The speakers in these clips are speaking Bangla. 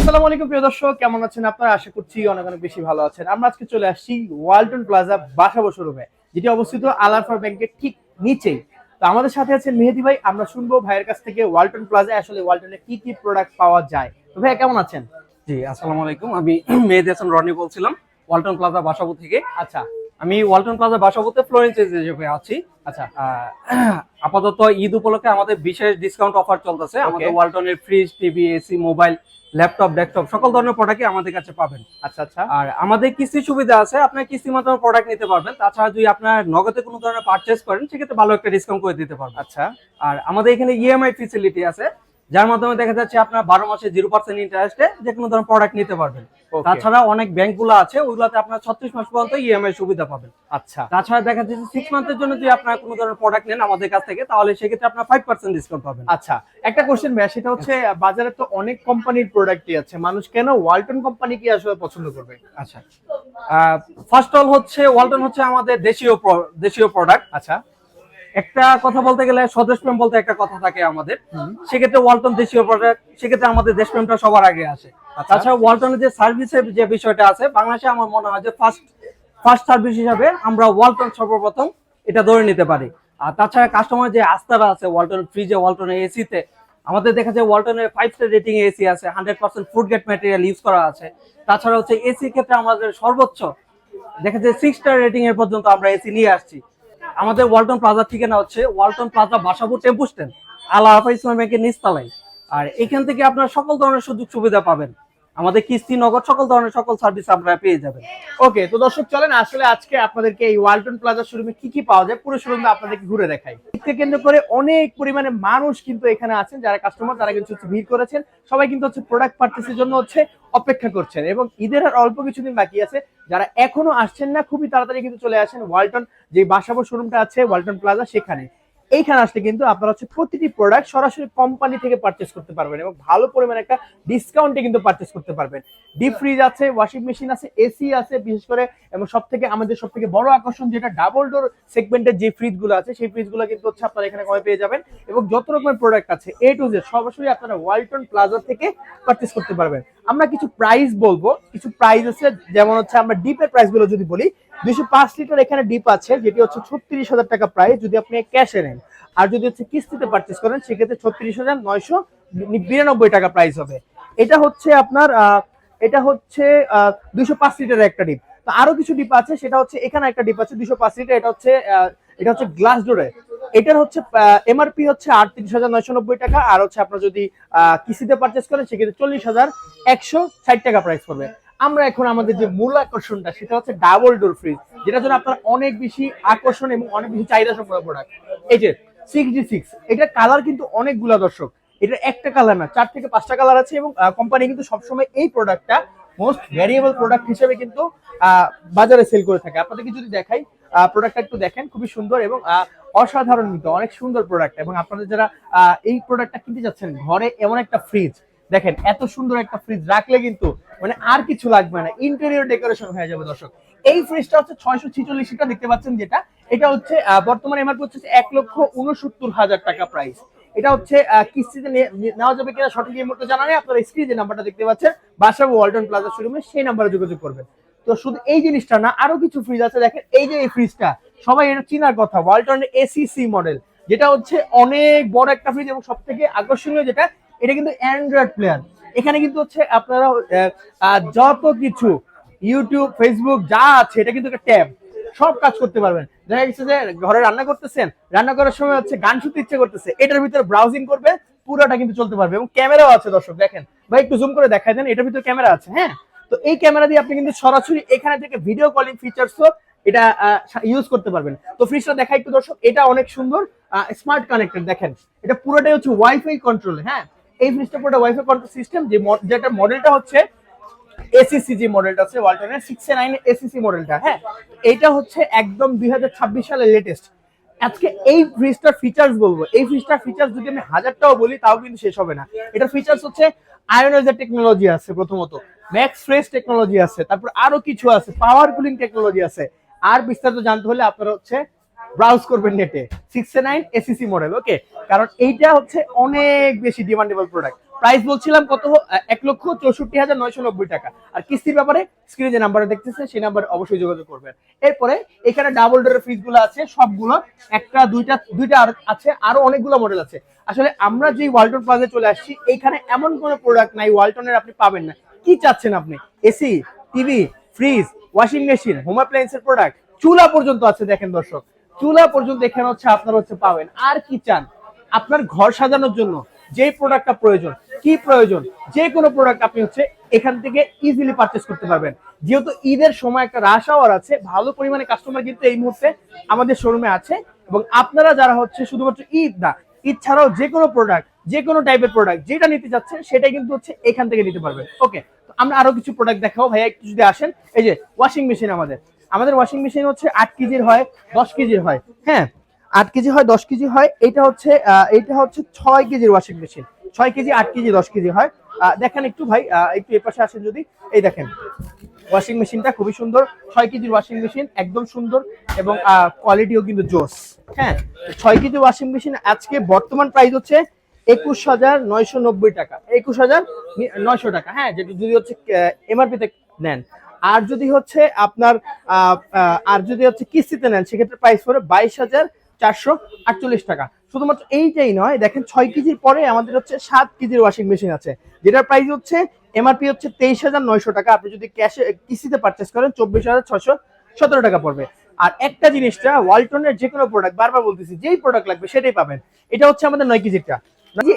আসসালামু আলাইকুম প্রিয় দর্শক, কেমন আছেন আপনারা? আশা করছি অনেক অনেক বেশি ভালো আছেন। আমরা আজকে চলে আসছি ওয়ালটন প্লাজা বাসাবো শোরুমে, যেটি অবস্থিত আলারফা ব্যাংকের ঠিক নিচেই। তো আমাদের সাথে আছেন মেহেদি ভাই। আমরা শুনবো ভাইয়ের কাছ থেকে ওয়ালটন প্লাজা আসলে ওয়ালটনের কি কি প্রোডাক্ট পাওয়া যায়। তো ভাইয়া কেমন আছেন? জি, আসসালামু আলাইকুম। আমি মেহেদি হাসান রনি বলছিলাম ওয়ালটন প্লাজা বাসাবো থেকে। আচ্ছা আমি ওয়ালটন প্লাজা বাসাবোতে ফ্লোরেন্স হিসেবে আছি। আচ্ছা। আপাতত ঈদ উপলক্ষে আমাদের বিশেষ ডিসকাউন্ট অফার চলতেছে। ওকে। আমাদের ওয়ালটনের fridge, TV, AC, mobile, laptop, desktop সকল ধরনের প্রোডাক্টই আমাদের কাছে পাবেন। আচ্ছা আচ্ছা। আর আমাদের কিস্তি সুবিধা আছে, আপনার কিস্তির মাধ্যমে প্রোডাক্ট নিতে পারবেন। তাছাড়া যদি আপনার নগদে কোনো ধরনের পারচেজ করেন সেক্ষেত্রে ভালো একটা ডিসকাউন্ট করে দিতে পারবেন। আচ্ছা আর আমাদের এখানে ইএমআই ফেসিলিটি আছে, যার মাধ্যমে দেখা যাচ্ছে আপনার 12 মাসে 0% ইন্টারেস্টে যে কোনো ধরনের প্রোডাক্ট নিতে পারবেন। ওকে। তাছাড়া অনেক ব্যাংকগুলো আছে, ওইগুলোতে আপনার 36 মাস পর্যন্ত ইএমআই সুবিধা পাবেন। আচ্ছা তাছাড়া দেখা যাচ্ছে 6 মান্থের জন্য যদি আপনার কোনো ধরনের প্রোডাক্ট নেন আমাদের কাছ থেকে, তাহলে সেক্ষেত্রে আপনার 5% ডিসকাউন্ট পাবেন। আচ্ছা, একটা কোশ্চেন ভাইয়া, সেটা হচ্ছে বাজারে তো অনেক কোম্পানির প্রোডাক্টই আছে, মানুষ কেন ওয়ালটন কোম্পানি কি আসলে পছন্দ করবে? আচ্ছা, ফার্স্ট অল হচ্ছে ওয়ালটন হচ্ছে আমাদের দেশীয় প্রোডাক্ট। আচ্ছা একটা কথা বলতে গেলে স্বদেশপ্রেম বলতে একটা কথা থাকে আমাদের, সেক্ষেত্রে ওয়ালটন দেশীয় প্রোডাক্ট, সেক্ষেত্রে আমাদের দেশপ্রেমটা সবার আগে আসে। তাছাড়া ওয়ালটনের যে সার্ভিসের যে বিষয়টা আছে, বাংলাদেশে আমার মনে হয় যে ফার্স্ট সার্ভিস হিসাবে আমরা ওয়ালটন সর্বপ্রথম এটা ধরে নিতে পারি। আর তাছাড়া কাস্টমার যে আস্থাটা আছে ওয়ালটন ফ্রিজে, ওয়ালটনের এসিতে, আমাদের দেখা যায় ওয়ালটনের 5 স্টার রেটিং এসি আছে, 100% ফুড গ্রেড ম্যাটেরিয়াল ইউজ করা আছে। তাছাড়া হচ্ছে এসি ক্ষেত্রে আমাদের সর্বোচ্চ দেখা যায় 6 স্টার রেটিং এর পর্যন্ত আমরা এসি নিয়ে আসছি। আমাদের ওয়ালটন প্লাজার ঠিকানা হচ্ছে ওয়ালটন প্লাজা বাসাবো টেম্পু স্ট্যান্ড, আলাহাফা ইসলাম ব্যাংকের নিচতলায়। আর এখান থেকে আপনারা সকল ধরনের সুযোগ সুবিধা পাবেন, আমাদের কিস্তি, নগদ সকল ধরনের সার্ভিস আপনারা পেয়ে যাবেন। ওকে, তো দর্শক চলেন আসলে আজকে আপনাদেরকে এই ওয়ালটন প্লাজা শোরুমে কি কি পাওয়া যায় পুরো শোরুমটা আপনাদেরকে ঘুরে দেখাই। ঈদকে কেন্দ্র করে অনেক পরিমাণে মানুষ কিন্তু এখানে আছেন, যারা কাস্টমার তারা কিন্তু ভিড় করেছেন। সবাই কিন্তু প্রোডাক্ট পারচেসের জন্য অপেক্ষা করছেন, এবং ঈদের আর অল্প কিছুদিন বাকি আছে। যারা এখনো আসছেন না, খুবই তাড়াতাড়ি কিন্তু চলে আসেন ওয়ালটন যে বাসাবো শোরুমটা আছে ওয়ালটন প্লাজা, সেখানে। এইখানে আসলে কিন্তু আপনারা প্রতিটি প্রোডাক্ট সরাসরি কোম্পানি থেকে পারচেস করতে পারবেন, এবং ভালো পরিমাণে একটা ডিসকাউন্টে কিন্তু পারচেস করতে পারবেন। ডিপ ফ্রিজ আছে, ওয়াশিং মেশিন আছে, এসি আছে বিশেষ করে, এবং আমাদের সব থেকে বড় আকর্ষণ যেটা ডাবল ডোর সেগমেন্টের যে ফ্রিজগুলো আছে, সেই ফ্রিজগুলো কিন্তু আপনারা এখানে কমে পেয়ে যাবেন। এবং যত রকমের প্রোডাক্ট আছে এ টু জেড সরাসরি আপনারা ওয়ালটন প্লাজা থেকে পারচেস করতে পারবেন। আমরা কিছু প্রাইস বলবো, কিছু প্রাইস আছে, যেমন আমরা ডিপের প্রাইস গুলো যদি বলি, 205 লিটার এখানে ডিপ আছে, যেটি 36,000 টাকা প্রাইস যদি আপনি ক্যাশে নেন। আর যদি কিস্তিতে পারচেস করেন সেক্ষেত্রে 36,992 টাকা প্রাইস হবে। এটা আপনার এটা 205 লিটারের একটা ডিপ। তো আরো কিছু ডিপ আছে, সেটা এখানে একটা ডিপ আছে 205 লিটার, এটা হচ্ছে গ্লাস ডোরে। এটার এমআরপি 38,990 টাকা, আর আপনার যদি কিস্তিতে পারচেস করেন সেক্ষেত্রে 40,160 টাকা প্রাইস পড়বে। আমরা এখন আমাদের যে মূল আকর্ষণটা, সেটা ডাবল ডোর ফ্রিজ, যেটার জন্য আপনার অনেক বেশি আকর্ষণ এবং অনেক বেশি চাহিদা সম্পন্ন প্রোডাক্ট। এই যে 6G6, এটার কালার কিন্তু অনেকগুলা দর্শক, এটা একটা কালার না, 4 থেকে 5টা কালার আছে, এবং কোম্পানি কিন্তু সবসময় এই প্রোডাক্টটা মোস্ট ভ্যারিয়েবল প্রোডাক্ট হিসেবে কিন্তু বাজারে সেল করে থাকে। আপনাদেরকে যদি দেখাই, প্রোডাক্টটা একটু দেখেন, খুবই সুন্দর এবং অসাধারণ, কিন্তু অনেক সুন্দর প্রোডাক্ট। এবং আপনাদের যারা এই প্রোডাক্টটা কিনতে যাচ্ছেন, ঘরে এমন একটা ফ্রিজ দেখেন, এত সুন্দর একটা ফ্রিজ রাখলে কিন্তু মানে আর কিছু লাগবে না, ইন্টেরিয়র ডেকোরেশন হয়ে যাবে দর্শক। এই ফ্রিজটা 646 লিটার দেখতে পাচ্ছেন, যেটা এটা বর্তমানে এমআরপি 1,69,000 টাকা প্রাইস। এটা কিস্তিতে নেওয়া যাবে কিনা সঠিক এই মুহূর্তে জানা নেই। আপনারা স্ক্রিনে যে নাম্বারটা দেখতে পাচ্ছেন বাসাবো ওয়ালটন প্লাজা শোরুমে, সেই নাম্বারে যোগাযোগ করবেন। তো শুধু এই জিনিসটা না, আরো কিছু ফ্রিজ আছে দেখেন। এই যে এই ফ্রিজটা সবাই এটা চিনার কথা, ওয়ালটনের এসিসি মডেল, যেটা অনেক বড় একটা ফ্রিজ, এবং সব থেকে আকর্ষণীয় যেটা, এটা কিন্তু অ্যান্ড্রয়েড প্লেয়ার। এখানে কিন্তু আপনারা যত কিছু ইউটিউব, ফেসবুক যা আছে, এটা কিন্তু একটা ট্যাব, সব কাজ করতে পারবেন। দেখা গেছে যে ঘরে রান্না করতেছেন, রান্না করার সময় গান শুনতে ইচ্ছে করতেছে, এটার ভিতরে ব্রাউজিং করবে, পুরোটা কিন্তু চলতে পারবে। এবং ক্যামেরাও আছে দর্শক, দেখেন ভাই একটু জুম করে দেখাই দেন, এটার ভিতরে ক্যামেরা আছে। হ্যাঁ, তো এই ক্যামেরা দিয়ে আপনি কিন্তু সরাসরি এখানে থেকে ভিডিও কলিং ফিচারসও এটা ইউজ করতে পারবেন। তো ফ্রিজটা দেখাই একটু দর্শক, এটা অনেক সুন্দর, স্মার্ট কানেক্টেড। দেখেন এটা পুরোটাই ওয়াইফাই কন্ট্রোল। হ্যাঁ, এই ফ্রিজটা পুরোটা ওয়াইফাই কন্ট্রোল সিস্টেম, যেটা মডেলটা এসিসি মডেলটা আছে ওয়ালটনের 6A9 এসিসি মডেলটা। হ্যাঁ, এটা একদম 2026 সালের লেটেস্ট। আজকে এই ফ্রিজটার ফিচার্স বলবো, এই ফ্রিজটার ফিচার্স যদি আমি 1000টাও বলি তাও কিন্তু শেষ হবে না। এটা ফিচার্স আয়োনাইজার টেকনোলজি আছে, প্রথমত ম্যাক্স ফ্রেশ টেকনোলজি আছে, তারপর আরো কিছু আছে, পাওয়ার কুলিং টেকনোলজি আছে। আর বিস্তারিত জানতে হলে আপনারা ব্রাউজ করবেন নেটে, 6A9 এসিসি মডেল। ওকে, কারণ এইটা অনেক বেশি ডিমান্ডেবল প্রোডাক্ট। প্রাইস বলছিলাম কত, 1,64,990 টাকা। আর কিস্তির ব্যাপারে স্ক্রিনে যে নাম্বারটা দেখতেছেন সেই নাম্বারে অবশ্যই যোগাযোগ করবেন। এরপরে এখানে ডাবল ডোরের ফ্রিজ গুলো আছে সবগুলো, একটা দুইটা আর আছে, আরো অনেকগুলো মডেল আছে। আসলে আমরা যে ওয়ালটন প্লাজায় চলে আসছি, এখানে এমন কোনো প্রোডাক্ট নাই ওয়ালটনের আপনি পাবেন না। কি চাচ্ছেন আপনি? AC, TV, fridge, washing machine, home অ্যাপ্লায়েন্সের প্রোডাক্ট, চুলা পর্যন্ত আছে। দেখেন দর্শক, চুলা পর্যন্ত এখানে হচ্ছে আপনার হচ্ছে পাবেন। আর কি চান? আপনার ঘর সাজানোর জন্য যে প্রোডাক্টটা প্রয়োজন, কি প্রয়োজন, যে কোনো প্রোডাক্ট আপনি হচ্ছে এখান থেকে ইজিলি পারচেজ করতে পারবেন। যেহেতু ঈদের সময় একটা রাশ আওয়ার আছে, ভালো পরিমাণে কাস্টমার কিন্তু এই মুহূর্তে আমাদের শোরুমে আছে। এবং আপনারা যারা হচ্ছে শুধুমাত্র ঈদ না, ঈদ ছাড়াও যে কোনো প্রোডাক্ট, যে কোনো টাইপের প্রোডাক্ট যেটা নিতে চাচ্ছেন সেটাই কিন্তু হচ্ছে এখান থেকে নিতে পারবেন। ওকে, তো আমরা আরো কিছু প্রোডাক্ট দেখাবো ভাইয়া, একটু যদি আসেন। এই যে ওয়াশিং মেশিন, আমাদের ওয়াশিং মেশিন হচ্ছে 8 কেজির হয়, 10 কেজির হয়। হ্যাঁ, 8 কেজি হয়, 10 কেজি হয়। এটা হচ্ছে 6 কেজির washing machine. 6 KG, 8 KG, 10 KG হয়। দেখেন একটু ভাই, একটু এ পাশে আসেন যদি। এই দেখেন ওয়াশিং মেশিনটা খুবই সুন্দর, 6 কেজির ওয়াশিং মেশিন, একদম সুন্দর এবং কোয়ালিটিও কিন্তু জোস। হ্যাঁ, 6 কেজি ওয়াশিং মেশিন আজকে বর্তমান প্রাইস হচ্ছে 21,990 টাকা, 21,900 টাকা। হ্যাঁ, যেটা যদি হচ্ছে এমআরপি তে নেন। আর যদি হচ্ছে আপনার কিস্তিতে নেন, সেক্ষেত্রে প্রাইস পড়ে 22,448 টাকা। শুধুমাত্র এইটাই নয়, দেখেন 6 কেজির পরে আমাদের হচ্ছে 7 কেজির ওয়াশিং মেশিন আছে, যেটার প্রাইস হচ্ছে এমআরপি হচ্ছে 23,900 টাকা। আপনি যদি ক্যাশে কিস্তিতে পারচেস করেন 24,617 টাকা পড়বে। আর একটা জিনিসটা, ওয়ালটনের যে কোনো প্রোডাক্ট, বারবার বলতেছি, যেই প্রোডাক্ট লাগবে সেটাই পাবেন। এটা হচ্ছে আমাদের 9 কেজিটা।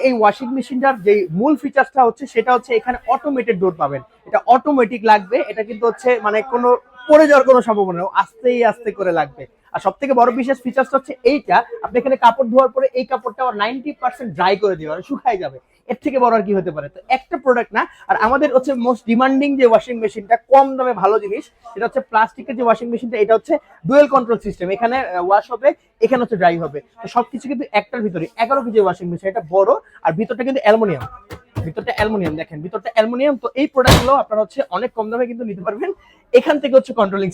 এই ওয়াশিং মেশিনটার যে মূল ফিচারটা হচ্ছে সেটা হচ্ছে এখানে অটোমেটেড ডোর পাবেন। এটা অটোমেটিক লাগবে, এটা কিন্তু হচ্ছে মানে কোনো পড়ে যাওয়ার কোনো সম্ভাবনা নেই, আস্তে আস্তে করে লাগবে। আর সব থেকে বড় বিশেষ ফিচারটা হচ্ছে এইটা, আপনি এখানে কাপড় ধোয়ার পরে এই কাপড়টা 90% ড্রাই করে দিবে, মানে শুকায় যাবে। এর থেকে বড় আর কি হতে পারে? তো একটা প্রোডাক্ট না। আর আমাদের হচ্ছে মোস্ট ডিমান্ডিং যে ওয়াশিং মেশিনটা, কম দামে ভালো জিনিস, সেটা হচ্ছে প্লাস্টিকের যে ওয়াশিং মেশিনটা। এটা হচ্ছে ডুয়েল কন্ট্রোল সিস্টেম, এখানে ওয়াশ হবে, এখানে হচ্ছে ড্রাই হবে। তো সবকিছু কিন্তু একটার ভিতরে। 11 কেজি ওয়াশিং মেশিন, এটা বড়, আর ভিতরটা কিন্তু অ্যালুমিনিয়াম। দেখেন ভিতরটা অ্যালুমিনিয়াম। তো এই প্রোডাক্টগুলো আপনারা হচ্ছে অনেক কম দামে কিন্তু নিতে পারবেন। এখান থেকে হচ্ছে কন্ট্রোলিং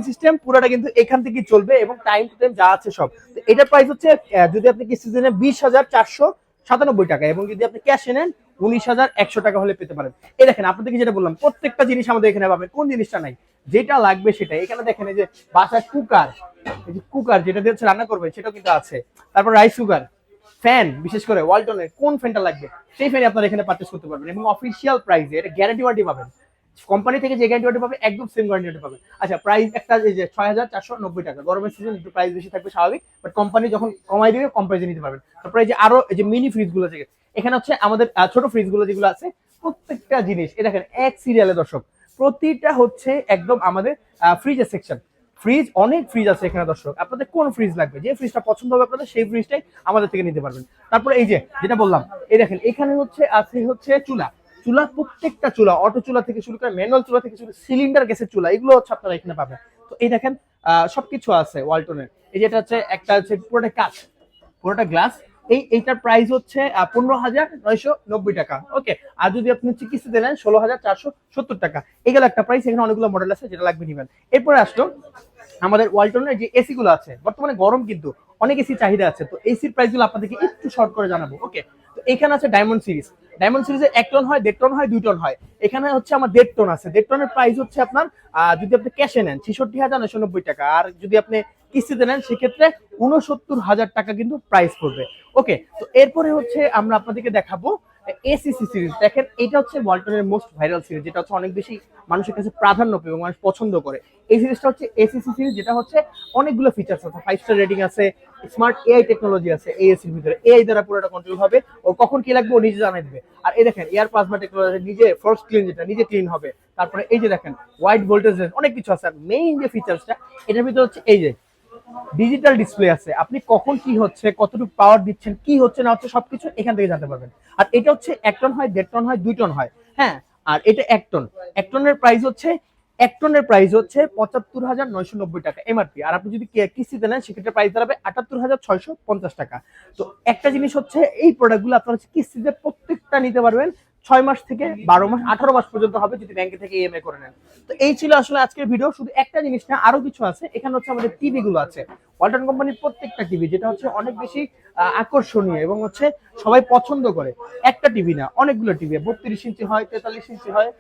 সিস্টেম, পুরোটা কিন্তু এখান থেকেই চলবে এবং টাইম টু টাইম যা আছে সব। তো এটার প্রাইস হচ্ছে যদি আপনি কিস্তিতে নেন 20,497 টাকা, এবং যদি আপনি ক্যাশে নেন 19,100 টাকা হলে পেতে পারেন। এই দেখেন আপনাদেরকে যেটা বললাম, প্রত্যেকটা জিনিস আমাদের এখানে পাবেন। কোন জিনিসটা নাই, যেটা লাগবে সেটা এখানে। দেখেন এই যে বাসার কুকার যেটা দিয়ে হচ্ছে রান্না করবেন, সেটাও কিন্তু আছে। তারপর রাইস কুকার, ফ্যান, বিশেষ করে ওয়ালটনের কোন ফ্যানটা লাগবে সেই ফ্যানই আপনারা এখানে পারচেজ করতে পারবেন, এবং অফিসিয়াল প্রাইসে। এটা গ্যারান্টি ওয়ারেন্টি পাবেন, কোম্পানি থেকে যে গ্যারান্টি ওয়ারেন্টি পাবে একদম সেম গ্যারান্টি ওয়ারেন্টি পাবে। আচ্ছা, প্রাইস একটা এই যে 6,490 টাকা, গরমের সিজন একটু প্রাইস বেশি থাকবে স্বাভাবিক, বাট কোম্পানি যখন কমাই দিবে কম প্রাইসে নিতে পারবেন। তারপরে এই যে আরো এই যে মিনি ফ্রিজ গুলো আছে এখানে, হচ্ছে আমাদের ছোট ফ্রিজ গুলো যেগুলো আছে, প্রত্যেকটা জিনিস এই দেখেন এক সিরিয়ালে দর্শক, প্রতিটা হচ্ছে একদম আমাদের ফ্রিজের সেকশন। অনেক ফ্রিজ আছে এখানে দর্শক, আপনাদের কোন ফ্রিজ লাগবে, যে ফ্রিজটা পছন্দ হবে আপনাদের, সেই ফ্রিজটাই আমাদের থেকে নিতে পারবেন। তারপরে এই যে যেটা বললাম, এই দেখেন এখানে হচ্ছে চুলা, প্রত্যেকটা চুলা, অটো চুলা থেকে শুরু করে ম্যানুয়াল চুলা থেকে শুরু সিলিন্ডার গ্যাসের চুলা, এগুলো হচ্ছে আপনারা এখানে পাবেন। তো এই দেখেন সবকিছু আছে ওয়ালটনের। এই যেটা হচ্ছে একটা হচ্ছে পুরোটা গ্লাস, এইটার প্রাইস হচ্ছে 15,990 টাকা। ওকে, আর যদি আপনি হচ্ছে কিস্তিতে নেন 16,470 টাকা। এগুলো একটা প্রাইস। এখানে অনেকগুলো মডেল আছে, যেটা লাগবে নিবেন। এরপরে আসলো আমাদের ওয়ালটনের যে এসি গুলো আছে, বর্তমানে গরম কিন্তু অনেক এসি চাহিদা আছে, তো এসির প্রাইস গুলো আপনাদেরকে একটু শর্ট করে জানাবো। ওকে, তো এখানে আছে ডায়মন্ড সিরিজে 1 টন হয়, 1.5 টন হয়, 2 টন হয়। এখানে হচ্ছে আমার 1.5 টন আছে। 1.5 টনের প্রাইস হচ্ছে আপনার যদি আপনি ক্যাশে নেন 66,990 টাকা, আর যদি আপনি কিস্তিতে নেন সেক্ষেত্রে 69,000 টাকা কিন্তু প্রাইস পড়বে। ওকে, তো এরপরে হচ্ছে আমরা আপনাদেরকে দেখাবো এসিসি সিরিজ। দেখেন এটা হচ্ছে ওয়ালটনের মোস্ট ভাইরাল সিরিজ, যেটা হচ্ছে অনেক বেশি মানুষের কাছে প্রাধান্য পায় এবং মানুষ পছন্দ করে। এই সিরিজটা হচ্ছে এসিসি সিরিজ, যেটা হচ্ছে অনেকগুলো ফিচার্স আছে, 5 স্টার রেটিং আছে, স্মার্ট এআই টেকনোলজি আছে এই এসির ভিতরে। এআই দ্বারা পুরোটা কন্ট্রোল হবে, ও কখন কি লাগবে ও নিজে জানাই দিবে। আর এই দেখেন এয়ার প্লাজমা টেকনোলজি, নিজে ফোর্স ক্লিন, যেটা নিজে ক্লিন হবে। তারপরে এই যে দেখেন ওয়াইড ভোল্টেজ, অনেক কিছু আছে। আর মেইন যে ফিচার্সটা এটার ভিতরে হচ্ছে এই যে ডিজিটাল ডিসপ্লে আছে, আপনি কখন কি হচ্ছে, কতটুকু পাওয়ার দিচ্ছেন, কি হচ্ছে না হচ্ছে সবকিছু এখান থেকে জানতে পারবেন। আর এটা হচ্ছে 1 টন হয়, 1.5 টন হয়, 2 টন হয়। হ্যাঁ, আর এটা 1 টন। 1 টনের প্রাইস হচ্ছে 75,990 টাকা এমআরপি। আর আপনি যদি কিস্তিতে নেন সেক্ষেত্রে প্রাইস দাঁড়াবে 78,650 টাকা। তো একটা জিনিস হচ্ছে, এই প্রোডাক্টগুলো আপনারা হচ্ছে কিস্তিতে প্রত্যেকটা নিতে পারবেন 6 মাস থেকে 12 মাস, 18 মাস পর্যন্ত হবে যদি ব্যাংকে থেকে ইএমআই করে নেন। তো এই ছিল আসলে আজকের ভিডিও। শুধু একটা জিনিস না, আরো কিছু আছে। এখানে হচ্ছে আমাদের টিভি গুলো আছে, ওয়ালটন কোম্পানির প্রত্যেকটা টিভি যেটা হচ্ছে অনেক বেশি আকর্ষণীয় এবং হচ্ছে সবাই পছন্দ করে। একটা টিভি না, অনেকগুলো টিভি, 32 ইঞ্চি হয়, 43 ইঞ্চি হয়।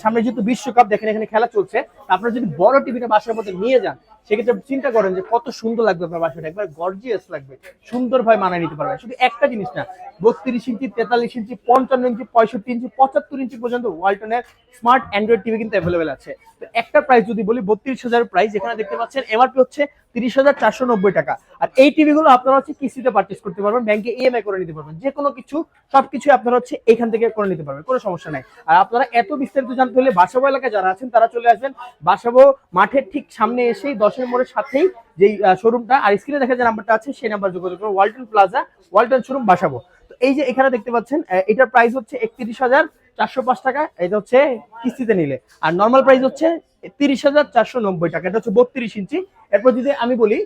সামনে যেহেতু বিশ্বকাপ দেখেন, এখানে খেলা চলছে, আপনারা যদি বড় টিভিটা বাসার মধ্যে নিয়ে যান, সেক্ষেত্রে চিন্তা করেন যে কত সুন্দর লাগবে আপনার বাসাটা, একবার গর্জিয়াস লাগবে, সুন্দরভাবে মানায় নিতে পারবেন। শুধু একটা জিনিস না, 32 ইঞ্চি, 43 ইঞ্চি, 55 ইঞ্চি, 65 ইঞ্চি, 75 ইঞ্চি পর্যন্ত ওয়ালটনের স্মার্ট অ্যান্ড্রয়েড টিভি কিন্তু অ্যাভেলেবেল আছে। তো একটা প্রাইস যদি বলি, 32,000 প্রাইস, এখানে দেখতে পাচ্ছেন এমআরপি হচ্ছে 30,490 টাকা। আর এই টিভি গুলো আপনারা হচ্ছে কিস্তিতে পারচেস করতে পারবেন, ব্যাংকে ইএমআই করে নিতে পারবেন, যে কোনো কিছু সবকিছু আপনারা হচ্ছে এখান থেকে করে নিতে পারবেন, কোনো সমস্যা নাই। আর আপনারা এত বিস্তারিত জানতে হলে বাসাবো এলাকায় যারা আছেন তারা চলে আসবেন, বাসাবো মাঠের ঠিক সামনে এসেই 10 মোড়ের সাথেই যেই শোরুমটা, আর স্ক্রিনে দেখা যে নাম্বারটা আছে সেই নাম্বার যোগাযোগ করুন, ওয়ালটন প্লাজা, ওয়ালটন শোরুম বাসাবো। তো এই যে এখানে দেখতে পাচ্ছেন, এটার প্রাইস হচ্ছে 31,405 টাকা, এটা হচ্ছে কিস্তিতে নিলে। আর নর্মাল প্রাইস হচ্ছে 30,490 টাকা, এটা হচ্ছে 32 ইঞ্চি। এরপর যদি আমি বলি,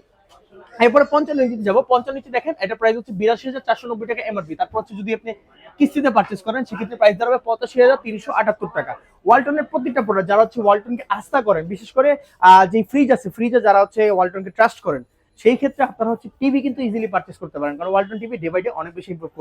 এরপরে 55 ইঞ্চিতে যাবো, 55 ইঞ্চি দেখেন, এটা প্রাইস হচ্ছে 82,490 টাকা এমআরপি। তারপর হচ্ছে যদি আপনি কিস্তিতে পারচেস করেন, সেক্ষেত্রে প্রাইস দাঁড়াবে 85,378 টাকা। ওয়ালটনের প্রত্যেকটা প্রোডাক্ট, যারা হচ্ছে ওয়ালটনকে আস্থা করেন, বিশেষ করে যে ফ্রিজ আছে, ফ্রিজে যারা হচ্ছে ওয়ালটনকে ট্রাস্ট করেন, সেই ক্ষেত্রে আপনারা হচ্ছে টিভি কিন্তু ইজিলি পারচেস করতে পারেন, কারণ Walton TV day by day অনেক বেশি ইমপ্রুভ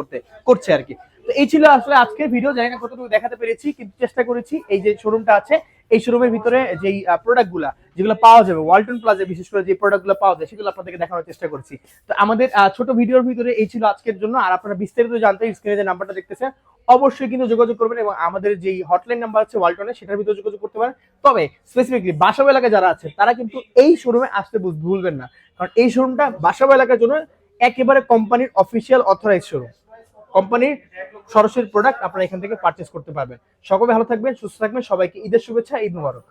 করছে আর কি। তো এই ছিল আসলে আজকের ভিডিও, জানি না কতটুকু দেখাতে পেরেছি, কিন্তু চেষ্টা করেছি এই যে শোরুমটা আছে, এই শোরুমের ভিতরে যেই প্রোডাক্টগুলা যেগুলো পাওয়া যাবে ওয়ালটন প্লাজা, বিশেষ করে যে প্রোডাক্টগুলো পাওয়া যায় সেগুলো আপনাদেরকে দেখানোর চেষ্টা করছি। তো আমাদের ছোট ভিডিওর ভিতরে এই ছিল আজকের জন্য। আর আপনারা বিস্তারিত জানতে স্ক্রিনে যে নাম্বারটা দেখতেছেন অবশ্যই কিন্তু যোগাযোগ করবেন, এবং আমাদের যেই হটলাইন নাম্বার আছে ওয়ালটনের, সেটার ভিতরে যোগাযোগ করতে পারেন। তবে স্পেসিফিকলি বাসাবো এলাকায় যারা আছে তারা কিন্তু এই শোরুমে আসতে ভুলবেন না, কারণ এই শোরুমটা বাসাবো এলাকার জন্য একেবারে কোম্পানির অফিসিয়াল অথরাইজ শোরুম, কোম্পানির সরাসরি প্রোডাক্ট আপনারা এখান থেকে পারচেস করতে পারবেন। সকলে ভালো থাকবেন, সুস্থ থাকবেন, সবাইকে ঈদের শুভেচ্ছা, ঈদ মুবারক।